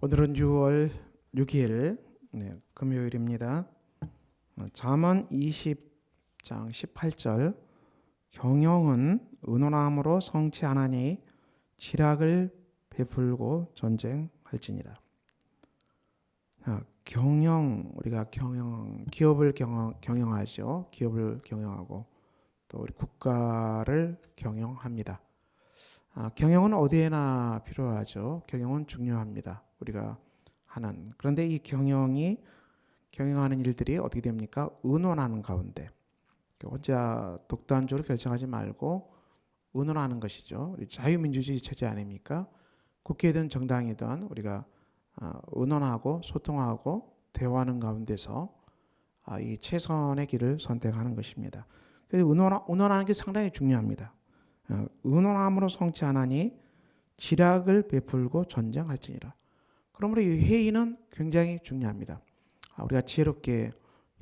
오늘은 6월 6일 금요일입니다. 잠언 20장 18절 경영은 은혼함으로 성치 않으니 지략을 베풀고 전쟁할지니라. 우리가 기업을 경영하죠. 기업을 경영하고 또 우리 국가를 경영합니다. 경영은 어디에나 필요하죠. 경영은 중요합니다. 우리가 하는. 그런데 이 경영하는 일들이 어떻게 됩니까? 의논하는 가운데. 혼자 독단적으로 결정하지 말고 의논하는 것이죠. 우리 자유민주주의 체제 아닙니까? 국회든 정당이든 우리가 의논하고 소통하고 대화하는 가운데서 이 최선의 길을 선택하는 것입니다. 그래서 의논하는 게 상당히 중요합니다. 의논함으로 성치 않으니 지략을 베풀고 전쟁할지니라. 그러므로 이 회의는 굉장히 중요합니다. 우리가 지혜롭게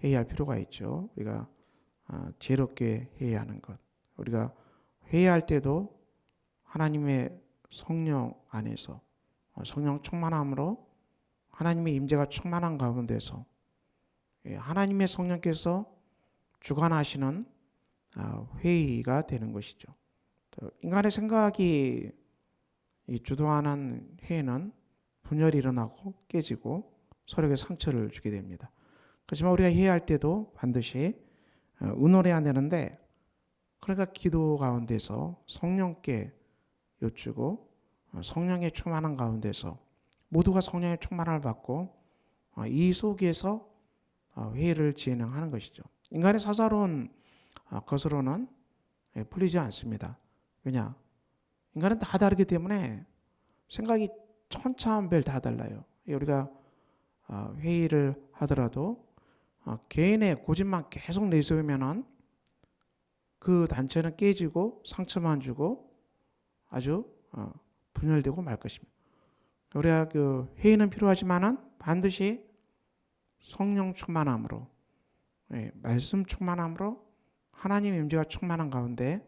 회의할 필요가 있죠. 우리가 지혜롭게 회의하는 것. 우리가 회의할 때도 하나님의 성령 안에서 성령 충만함으로 하나님의 임재가 충만한 가운데서 하나님의 성령께서 주관하시는 회의가 되는 것이죠. 인간의 생각이 주도하는 회의는 분열이 일어나고 깨지고 서로에게 상처를 주게 됩니다. 그렇지만 우리가 회의할 때도 반드시 의논해야 되는데, 그러니까 기도 가운데서 성령께 여쭈고 성령의 충만한 가운데서 모두가 성령의 충만함을 받고 이 속에서 회의를 진행하는 것이죠. 인간의 사사로운 것으로는 풀리지 않습니다. 왜냐? 인간은 다 다르기 때문에 생각이 천차만별 다 달라요. 우리가 회의를 하더라도 개인의 고집만 계속 내세우면은 그 단체는 깨지고 상처만 주고 아주 분열되고 말 것입니다. 우리가 그 회의는 필요하지만은 반드시 성령 충만함으로, 말씀 충만함으로 하나님 임재가 충만한 가운데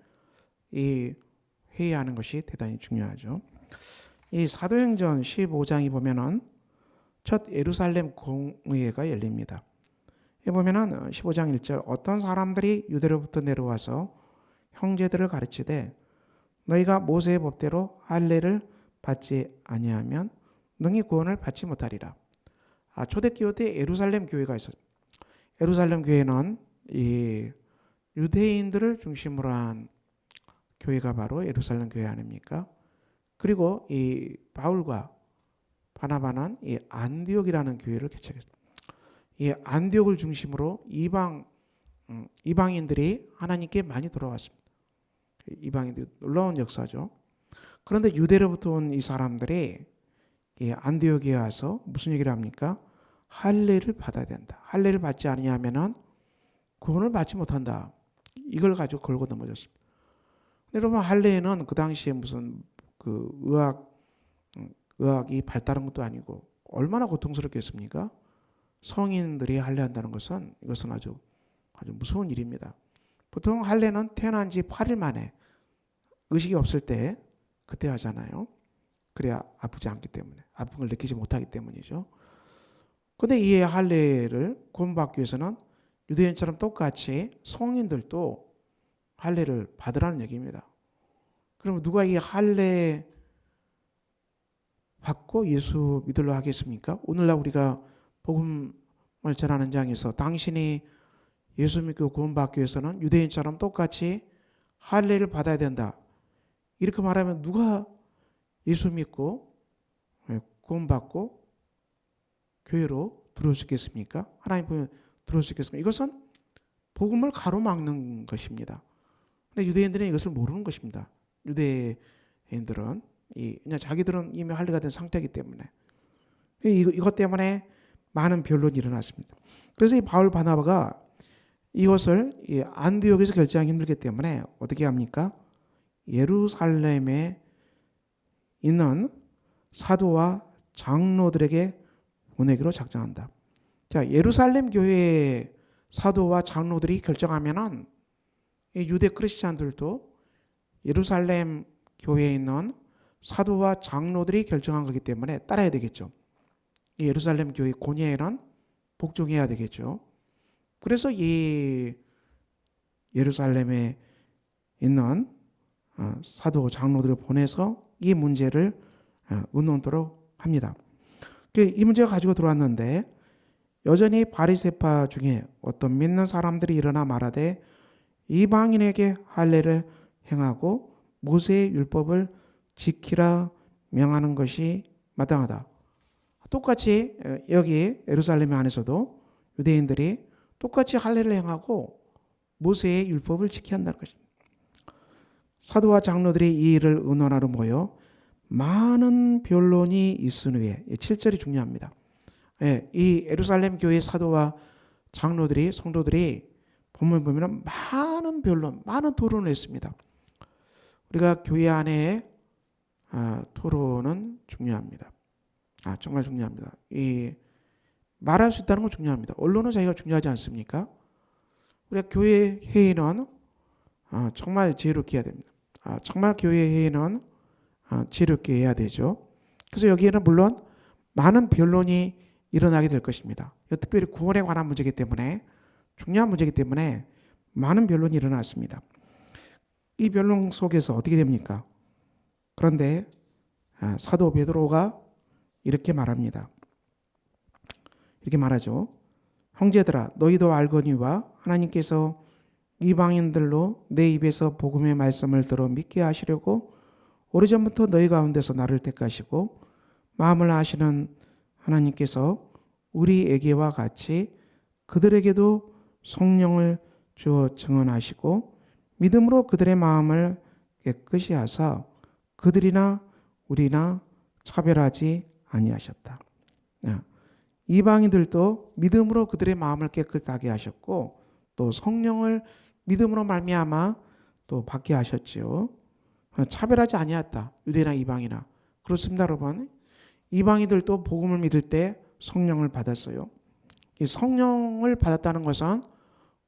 이 회의하는 것이 대단히 중요하죠. 이 사도행전 15장이 보면은 첫 예루살렘 공의회가 열립니다. 보면은 15장 1절 어떤 사람들이 유대로부터 내려와서 형제들을 가르치되 너희가 모세의 법대로 할례를 받지 아니하면 능히 구원을 받지 못하리라. 초대교회 때 예루살렘 교회가 있었죠. 예루살렘 교회는 이 유대인들을 중심으로 한 교회가 바로 예루살렘 교회 아닙니까? 그리고 이 바울과 바나바는 이 안디옥이라는 교회를 개척했습니다. 이 안디옥을 중심으로 이방인들이 하나님께 많이 돌아왔습니다. 이방인들이 놀라운 역사죠. 그런데 유대로부터 온 이 사람들이 이 안디옥에 와서 무슨 얘기를 합니까? 할례를 받아야 된다. 할례를 받지 않으면은 구원을 받지 못한다. 이걸 가지고 걸고 넘어졌습니다. 여러분, 할례는 그 당시에 무슨 그 의학이 발달한 것도 아니고 얼마나 고통스럽겠습니까? 성인들이 할례한다는 것은 이것은 아주 무서운 일입니다. 보통 할례는 태어난 지 8일 만에 의식이 없을 때 그때 하잖아요. 그래야 아프지 않기 때문에, 아픈 걸 느끼지 못하기 때문이죠. 그런데 이 할례를 구원받기 위해서는 유대인처럼 똑같이 성인들도 할례를 받으라는 얘기입니다. 그럼 누가 이 할례 받고 예수 믿으려 하겠습니까? 오늘날 우리가 복음을 전하는 장에서 당신이 예수 믿고 구원받기 위해서는 유대인처럼 똑같이 할례를 받아야 된다. 이렇게 말하면 누가 예수 믿고 구원받고 교회로 들어올 수 있겠습니까? 하나님 보면 들어올 수 있겠습니까? 이것은 복음을 가로막는 것입니다. 근데 유대인들은 이것을 모르는 것입니다. 유대인들은 그냥 자기들은 이미 할례가 된 상태이기 때문에 이것 때문에 많은 변론이 일어났습니다. 그래서 이 바울 바나바가 이것을 이 안디옥에서 결정하기 힘들기 때문에 어떻게 합니까? 예루살렘에 있는 사도와 장로들에게 보내기로 작정한다. 자, 예루살렘 교회의 사도와 장로들이 결정하면은 이 유대 크리스찬들도 예루살렘 교회에 있는 사도와 장로들이 결정한 거기 때문에 따라야 되겠죠. 이 예루살렘 교회 공예에는 복종해야 되겠죠. 그래서 이 예루살렘에 있는 사도 장로들을 보내서 이 문제를 의논토록 합니다. 이 문제가 가지고 들어왔는데 여전히 바리새파 중에 어떤 믿는 사람들이 일어나 말하되 이방인에게 할례를 행하고 모세의 율법을 지키라 명하는 것이 마땅하다. 똑같이 여기 예루살렘 안에서도 유대인들이 똑같이 할례를 행하고 모세의 율법을 지켜야 한다는 것입니다. 사도와 장로들이 이 일을 의논하러 모여 많은 변론이 있은 후에 7절이 중요합니다. 이 예루살렘 교회 사도와 장로들이 성도들이 본문 보면 많은 변론, 많은 토론을 했습니다. 우리가 교회 안에 토론은 중요합니다. 정말 중요합니다. 이 말할 수 있다는 건 중요합니다. 언론은 자기가 중요하지 않습니까? 우리가 교회 회의는 정말 지혜롭게 해야 됩니다. 정말 교회 회의는 지혜롭게 해야 되죠. 그래서 여기에는 물론 많은 변론이 일어나게 될 것입니다. 특별히 구원에 관한 문제이기 때문에 중요한 문제이기 때문에 많은 변론이 일어났습니다. 이 변론 속에서 어떻게 됩니까? 그런데 사도 베드로가 이렇게 말합니다. 이렇게 말하죠. 형제들아 너희도 알거니와 하나님께서 이방인들로 내 입에서 복음의 말씀을 들어 믿게 하시려고 오래전부터 너희 가운데서 나를 택하시고 마음을 아시는 하나님께서 우리에게와 같이 그들에게도 성령을 주어 증언하시고 믿음으로 그들의 마음을 깨끗이 하사 그들이나 우리나 차별하지 아니하셨다. 이방인들도 믿음으로 그들의 마음을 깨끗하게 하셨고 또 성령을 믿음으로 말미암아 또 받게 하셨지요. 차별하지 아니했다. 유대나 이방이나. 그렇습니다, 여러분. 이방인들도 복음을 믿을 때 성령을 받았어요. 이 성령을 받았다는 것은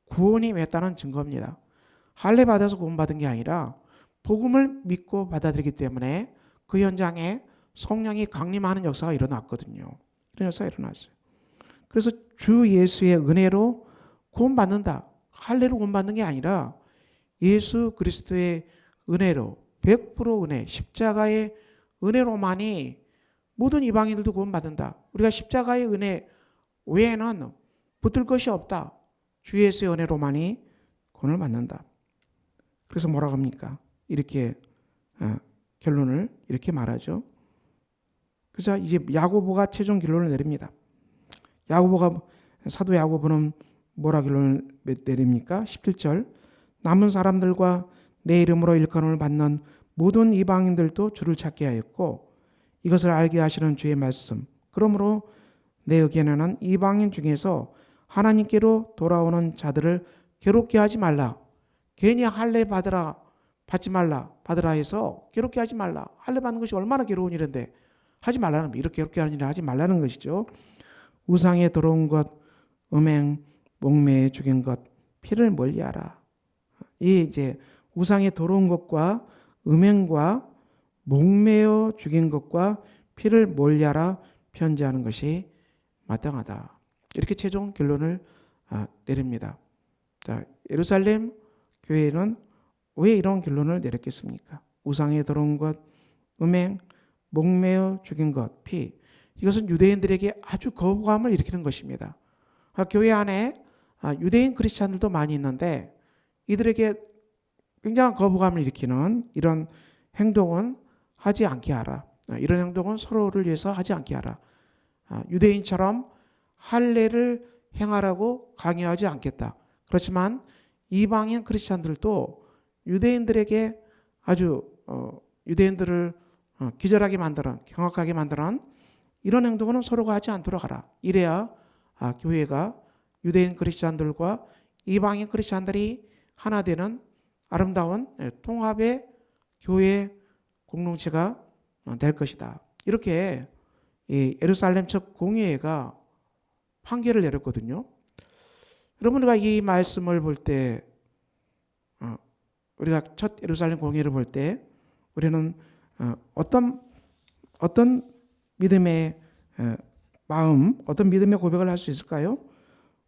구원이 맺다는 증거입니다. 할례 받아서 구원받은 게 아니라 복음을 믿고 받아들이기 때문에 그 현장에 성령이 강림하는 역사가 일어났거든요. 이런 역사가 일어났어요. 그래서 주 예수의 은혜로 구원받는다. 할례로 구원받는 게 아니라 예수 그리스도의 은혜로 100% 은혜, 십자가의 은혜로만이 모든 이방인들도 구원받는다. 우리가 십자가의 은혜 외에는 붙들 것이 없다. 주 예수의 은혜로만이 구원을 받는다. 그래서 뭐라고 합니까? 이렇게 결론을 이렇게 말하죠. 그래서 이제 야고보가 최종 결론을 내립니다. 사도 야고보는 뭐라 결론을 내립니까? 17절 남은 사람들과 내 이름으로 일컬음을 받는 모든 이방인들도 주를 찾게 하였고 이것을 알게 하시는 주의 말씀 그러므로 내 의견에는 이방인 중에서 하나님께로 돌아오는 자들을 괴롭게 하지 말라. 괜히 할례 받지 말라. 받으라 해서 괴롭게 하지 말라. 할례 받는 것이 얼마나 괴로운 일인데 하지 말라는 거. 이렇게 괴롭게 하는 일을 하지 말라는 것이죠. 우상에 들어온 것, 음행, 목매에 죽인 것, 피를 멀리하라. 이 이제 우상에 들어온 것과 음행과 목매어 죽인 것과 피를 멀리하라 편지하는 것이 마땅하다. 이렇게 최종 결론을 내립니다. 자, 예루살렘 교회는 왜 이런 결론을 내렸겠습니까? 우상에 들어온 것, 음행, 목매어 죽인 것, 피. 이것은 유대인들에게 아주 거부감을 일으키는 것입니다. 교회 안에 유대인 크리스찬들도 많이 있는데 이들에게 굉장한 거부감을 일으키는 이런 행동은 하지 않게 하라. 이런 행동은 서로를 위해서 하지 않게 하라. 유대인처럼 할례를 행하라고 강요하지 않겠다. 그렇지만 이방인 크리스찬들도 유대인들에게 아주 유대인들을 기절하게 만드는 경악하게 만드는 이런 행동은 서로가 하지 않도록 하라. 이래야 교회가 유대인 크리스찬들과 이방인 크리스찬들이 하나 되는 아름다운 통합의 교회 공동체가 될 것이다. 이렇게 이 예루살렘 첫 공회가 판결을 내렸거든요. 여러분 우리가 이 말씀을 볼 때 우리가 첫 예루살렘 공회를 볼 때 우리는 어떤 믿음의 마음, 어떤 믿음의 고백을 할 수 있을까요?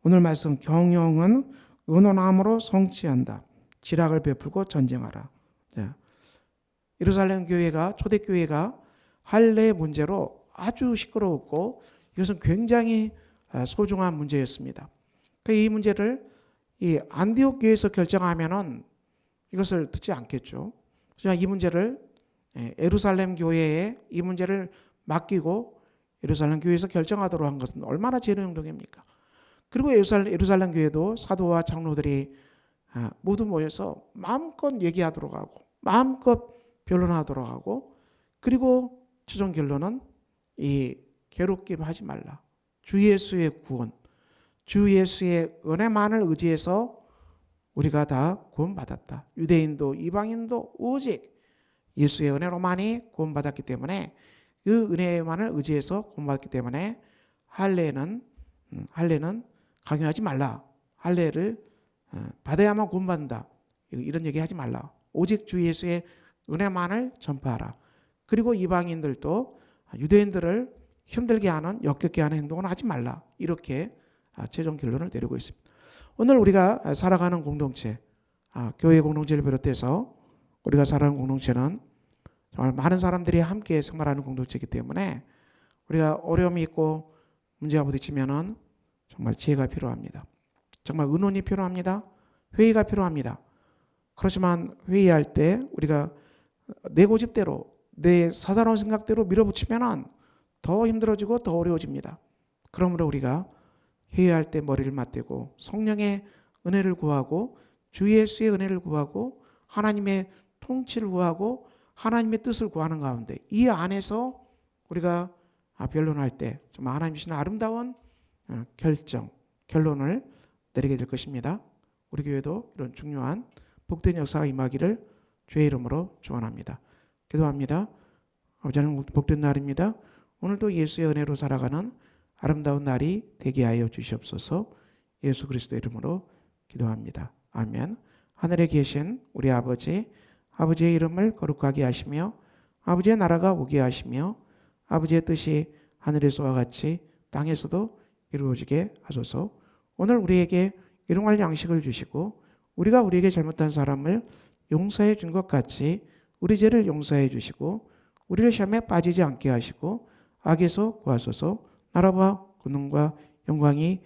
오늘 말씀 경영은 의논함으로 성취한다. 지략을 베풀고 전쟁하라. 자, 예루살렘 교회가 초대교회가 할례 문제로 아주 시끄러웠고 이것은 굉장히 소중한 문제였습니다. 이 문제를 이 안디옥 교회에서 결정하면은 이것을 듣지 않겠죠. 그래서 이 문제를 예루살렘 교회에 이 문제를 맡기고 예루살렘 교회에서 결정하도록 한 것은 얼마나 제로 행동입니까? 그리고 예루살렘 교회도 사도와 장로들이 모두 모여서 마음껏 얘기하도록 하고 마음껏 변론하도록 하고 그리고 최종 결론은 이 괴롭게 하지 말라. 주 예수의 구원, 주 예수의 은혜만을 의지해서 우리가 다 구원받았다. 유대인도 이방인도 오직 예수의 은혜로만이 구원받았기 때문에 그 은혜만을 의지해서 구원받았기 때문에 할례는 강요하지 말라. 할례를 받아야만 구원받는다. 이런 얘기 하지 말라. 오직 주 예수의 은혜만을 전파하라. 그리고 이방인들도 유대인들을 힘들게 하는 역겹게 하는 행동은 하지 말라. 이렇게 최종 결론을 내리고 있습니다. 오늘 우리가 살아가는 공동체, 교회 공동체를 비롯해서 우리가 살아가는 공동체는 정말 많은 사람들이 함께 생활하는 공동체이기 때문에 우리가 어려움이 있고 문제가 부딪히면은 정말 지혜가 필요합니다. 정말 의논이 필요합니다. 회의가 필요합니다. 그렇지만 회의할 때 우리가 내 고집대로 내 사사로운 생각대로 밀어붙이면은 더 힘들어지고 더 어려워집니다. 그러므로 우리가 회의할 때 머리를 맞대고 성령의 은혜를 구하고 주 예수의 은혜를 구하고 하나님의 통치를 구하고 하나님의 뜻을 구하는 가운데 이 안에서 우리가 변론할 때 정말 하나님 주신 아름다운 결론을 내리게 될 것입니다. 우리 교회도 이런 중요한 복된 역사가 임하기를 주의 이름으로 축원합니다. 기도합니다. 아버지 하나님 복된 날입니다. 오늘도 예수의 은혜로 살아가는 아름다운 날이 되게 하여 주시옵소서. 예수 그리스도 이름으로 기도합니다. 아멘. 하늘에 계신 우리 아버지, 아버지의 이름을 거룩하게 하시며 아버지의 나라가 오게 하시며 아버지의 뜻이 하늘에서와 같이 땅에서도 이루어지게 하소서. 오늘 우리에게 일용할 양식을 주시고 우리가 우리에게 잘못한 사람을 용서해 준 것 같이 우리 죄를 용서해 주시고 우리를 시험에 빠지지 않게 하시고 악에서 구하소서. 나라와 권능과 영광이